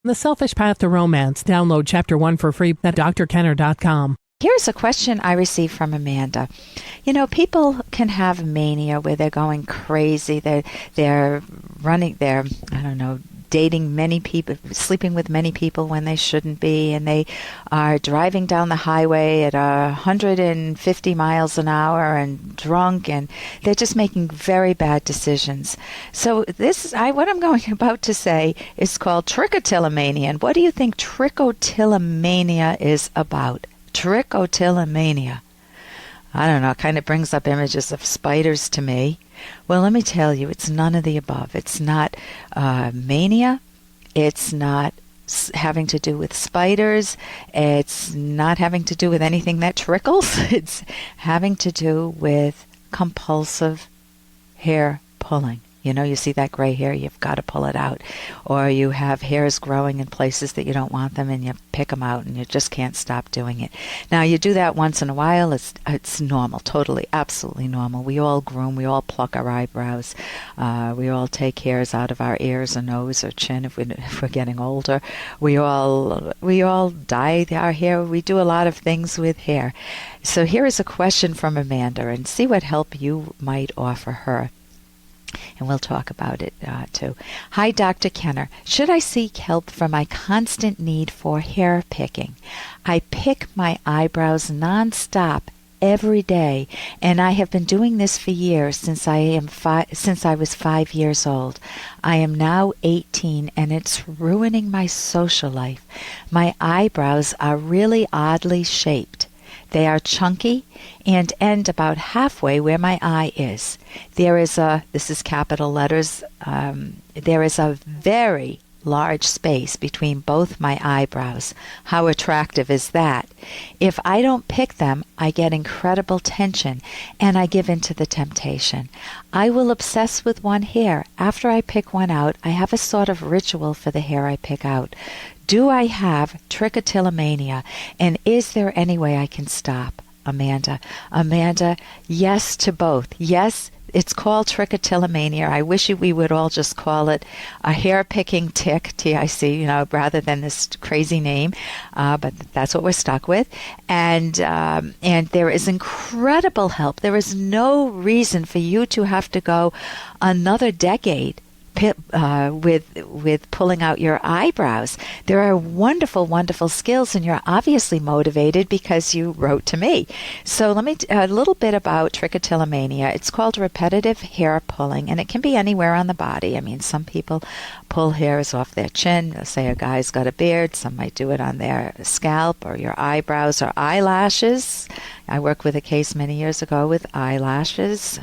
The Selfish Path to Romance. Download Chapter 1 for free at drkenner.com. Here's a question I received from Amanda. You know, people can have mania where they're going crazy. They're dating many people, sleeping with many people when they shouldn't be, and they are driving down the highway at 150 miles an hour and drunk, and they're just making very bad decisions. So what I'm about to say is called trichotillomania. And what do you think trichotillomania is about? Trichotillomania. I don't know, it kind of brings up images of spiders to me. Well, let me tell you, it's none of the above. It's not mania. It's not having to do with spiders. It's not having to do with anything that trickles. It's having to do with compulsive hair pulling. You know, you see that gray hair, you've got to pull it out. Or you have hairs growing in places that you don't want them, and you pick them out, and you just can't stop doing it. Now, you do that once in a while, it's normal, totally, absolutely normal. We all groom, we all pluck our eyebrows. We all take hairs out of our ears or nose or chin if we're getting older. We all dye our hair. We do a lot of things with hair. So here is a question from Amanda, and see what help you might offer her. And we'll talk about it too. Hi, Dr. Kenner. Should I seek help for my constant need for hair picking? I pick my eyebrows nonstop every day, and I have been doing this for years since I was 5 years old. I am now 18, and it's ruining my social life. My eyebrows are really oddly shaped. They are chunky and end about halfway where my eye is. This is capital letters, there is a very large space between both my eyebrows. How attractive is that? If I don't pick them, I get incredible tension, and I give in to the temptation. I will obsess with one hair. After I pick one out, I have a sort of ritual for the hair I pick out. Do I have trichotillomania, and is there any way I can stop? Amanda, yes to both. Yes, it's called trichotillomania. I wish we would all just call it a hair-picking tic, T-I-C, rather than this crazy name. But that's what we're stuck with. And there is incredible help. There is no reason for you to have to go another decade with pulling out your eyebrows. There are wonderful, wonderful skills, and you're obviously motivated because you wrote to me. So let me a little bit about trichotillomania. It's called repetitive hair pulling, and it can be anywhere on the body. I mean, some people pull hairs off their chin. Let's say a guy's got a beard. Some might do it on their scalp or your eyebrows or eyelashes. I worked with a case many years ago with eyelashes,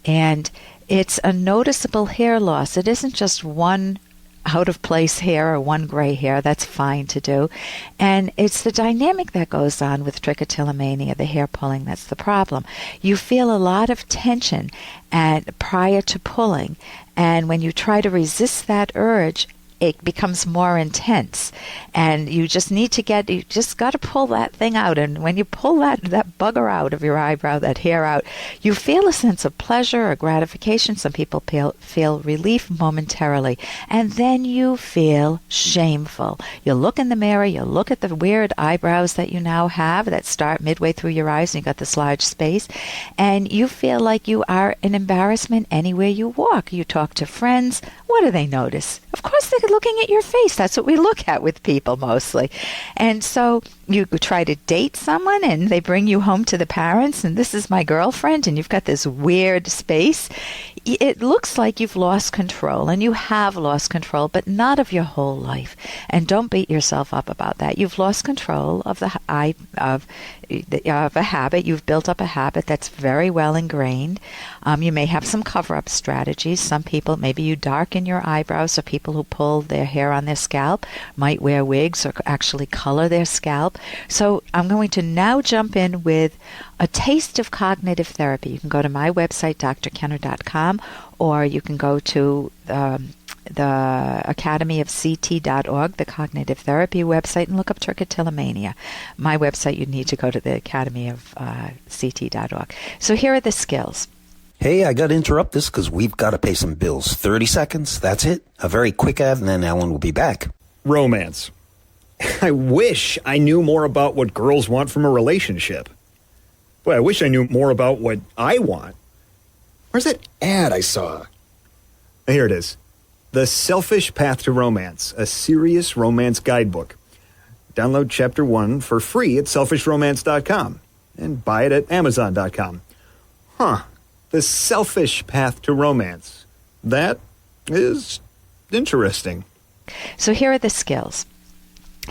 and it's a noticeable hair loss. It isn't just one out-of-place hair or one gray hair. That's fine to do. And it's the dynamic that goes on with trichotillomania, the hair pulling, that's the problem. You feel a lot of tension prior to pulling, and when you try to resist that urge, it becomes more intense, and you just got to pull that thing out. And when you pull that bugger out of your eyebrow, that hair out, you feel a sense of pleasure or gratification. Some people feel relief momentarily, and then you feel shameful. You look in the mirror, you look at the weird eyebrows that you now have that start midway through your eyes, and you got this large space, and you feel like you are an embarrassment anywhere you walk. You talk to friends. What do they notice? Of course, they're looking at your face. That's what we look at with people mostly. And so you try to date someone, and they bring you home to the parents, and this is my girlfriend, and you've got this weird space. It looks like you've lost control, and you have lost control, but not of your whole life. And don't beat yourself up about that. You've lost control of of a habit. You've built up a habit that's very well ingrained. You may have some cover-up strategies. Some people, maybe you darken your eyebrows, or people who pull their hair on their scalp might wear wigs or actually color their scalp. So I'm going to now jump in with a taste of cognitive therapy. You can go to my website, drkenner.com, or you can go to the Academy of CT.org, the cognitive therapy website, and look up trichotillomania. My website, you need to go to the Academy of CT.org. So here are the skills. Hey, I got to interrupt this because we've got to pay some bills. 30 seconds, that's it. A very quick ad, and then Ellen will be back. Romance. I wish I knew more about what girls want from a relationship. Boy, I wish I knew more about what I want. Where's that ad I saw? Here it is. The Selfish Path to Romance, a serious romance guidebook. Download Chapter 1 for free at selfishromance.com and buy it at amazon.com. The Selfish Path to Romance. That is interesting. So here are the skills.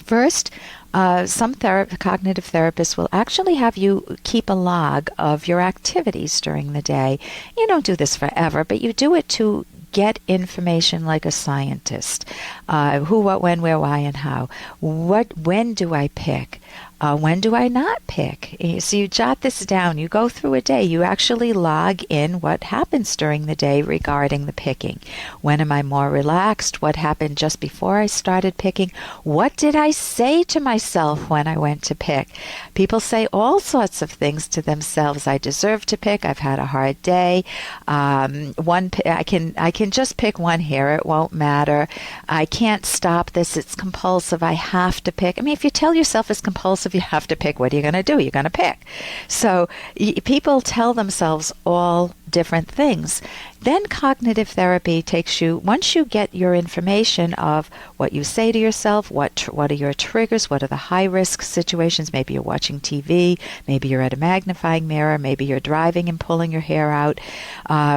First, some cognitive therapists will actually have you keep a log of your activities during the day. You don't do this forever, but you do it to get information like a scientist. Who, what, when, where, why, and how. When do I pick? When do I not pick? So you jot this down. You go through a day. You actually log in what happens during the day regarding the picking. When am I more relaxed? What happened just before I started picking? What did I say to myself when I went to pick? People say all sorts of things to themselves. I deserve to pick. I've had a hard day. I can just pick one hair. It won't matter. I can't stop this. It's compulsive. I have to pick. I mean, if you tell yourself it's compulsive, you have to pick. What are you going to do? You're going to pick. So people tell themselves all different things. Then cognitive therapy takes you, once you get your information of what you say to yourself, what are your triggers, what are the high-risk situations, maybe you're watching TV, maybe you're at a magnifying mirror, maybe you're driving and pulling your hair out,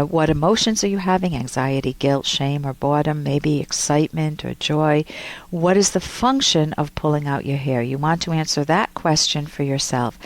what emotions are you having, anxiety, guilt, shame, or boredom, maybe excitement or joy. What is the function of pulling out your hair? You want to answer that question for yourself.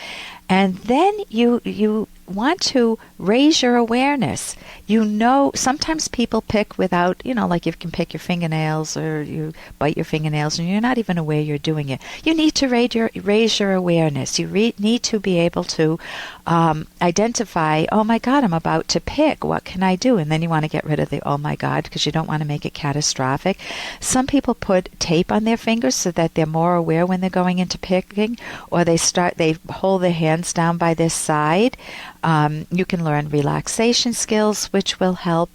And then you want to raise your awareness. You know, sometimes people pick without, like you can pick your fingernails or you bite your fingernails and you're not even aware you're doing it. You need to raise your awareness. You need to be able to identify, oh my God, I'm about to pick. What can I do? And then you want to get rid of the oh my God because you don't want to make it catastrophic. Some people put tape on their fingers so that they're more aware when they're going into picking, or they hold their hands down by their side. You can learn relaxation skills, which will help.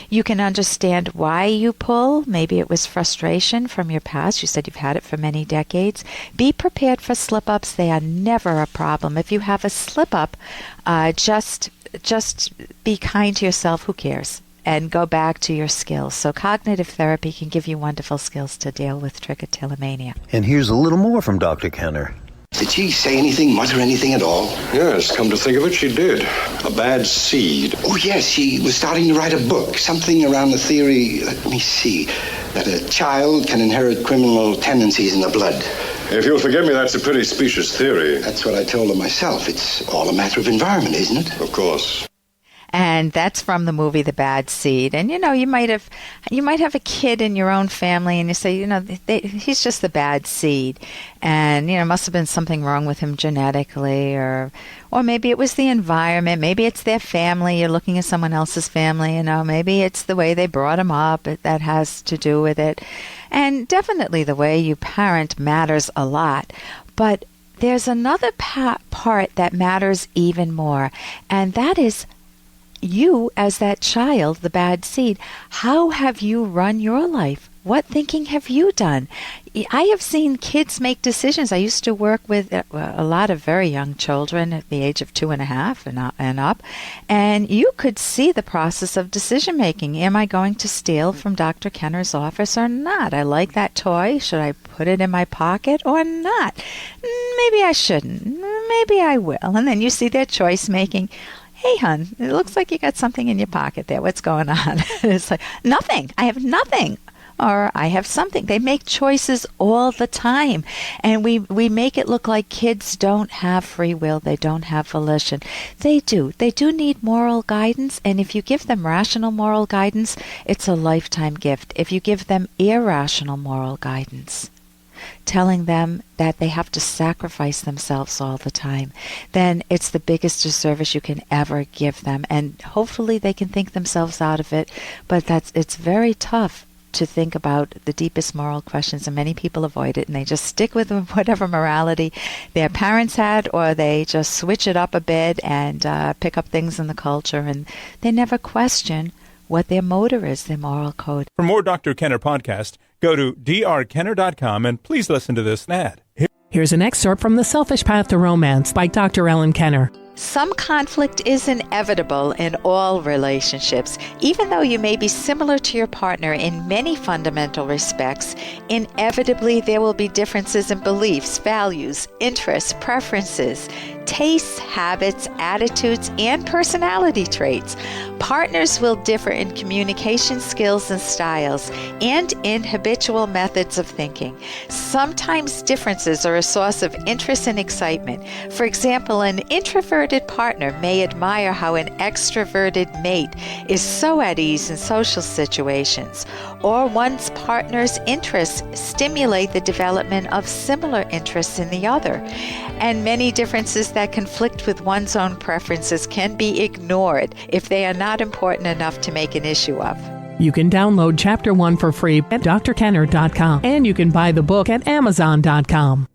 You can understand why you pull. Maybe it was frustration from your past. You said you've had it for many decades. Be prepared for slip-ups. They are never a problem. If you have a slip-up, just be kind to yourself. Who cares? And go back to your skills. So cognitive therapy can give you wonderful skills to deal with trichotillomania. And here's a little more from Dr. Kenner. Did she say anything, mutter anything at all? Yes, come to think of it, she did. A bad seed. Oh, yes, she was starting to write a book. Something around the theory, let me see, that a child can inherit criminal tendencies in the blood. If you'll forgive me, that's a pretty specious theory. That's what I told her myself. It's all a matter of environment, isn't it? Of course. And that's from the movie The Bad Seed. And you might have a kid in your own family, and you say, he's just the bad seed, and must have been something wrong with him genetically, or maybe it was the environment, maybe it's their family. You're looking at someone else's family, maybe it's the way they brought him up that has to do with it, and definitely the way you parent matters a lot, but there's another part that matters even more, and that is you as that child, the bad seed. How have you run your life? What thinking have you done? I have seen kids make decisions. I used to work with a lot of very young children at the age of 2.5 and up, and you could see the process of decision making. Am I going to steal from Dr. Kenner's office or not? I like that toy. Should I put it in my pocket or not? Maybe I shouldn't. Maybe I will. And then you see their choice making. Hey, hon, it looks like you got something in your pocket there. What's going on? It's like, nothing. I have nothing. Or I have something. They make choices all the time. And we make it look like kids don't have free will. They don't have volition. They do. They do need moral guidance. And if you give them rational moral guidance, it's a lifetime gift. If you give them irrational moral guidance, telling them that they have to sacrifice themselves all the time, then it's the biggest disservice you can ever give them. And hopefully they can think themselves out of it, but it's very tough to think about the deepest moral questions, and many people avoid it, and they just stick with whatever morality their parents had, or they just switch it up a bit and pick up things in the culture, and they never question what their motor is, their moral code. For more Dr. Kenner podcast, go to drkenner.com and please listen to this ad. Here's an excerpt from The Selfish Path to Romance by Dr. Ellen Kenner. Some conflict is inevitable in all relationships. Even though you may be similar to your partner in many fundamental respects, inevitably there will be differences in beliefs, values, interests, preferences, tastes, habits, attitudes, and personality traits. Partners will differ in communication skills and styles, and in habitual methods of thinking. Sometimes differences are a source of interest and excitement. For example, an introverted partner may admire how an extroverted mate is so at ease in social situations, or one's partner's interests stimulate the development of similar interests in the other. And many differences that conflict with one's own preferences can be ignored if they are not important enough to make an issue of. You can download Chapter 1 for free at drkenner.com, and you can buy the book at amazon.com.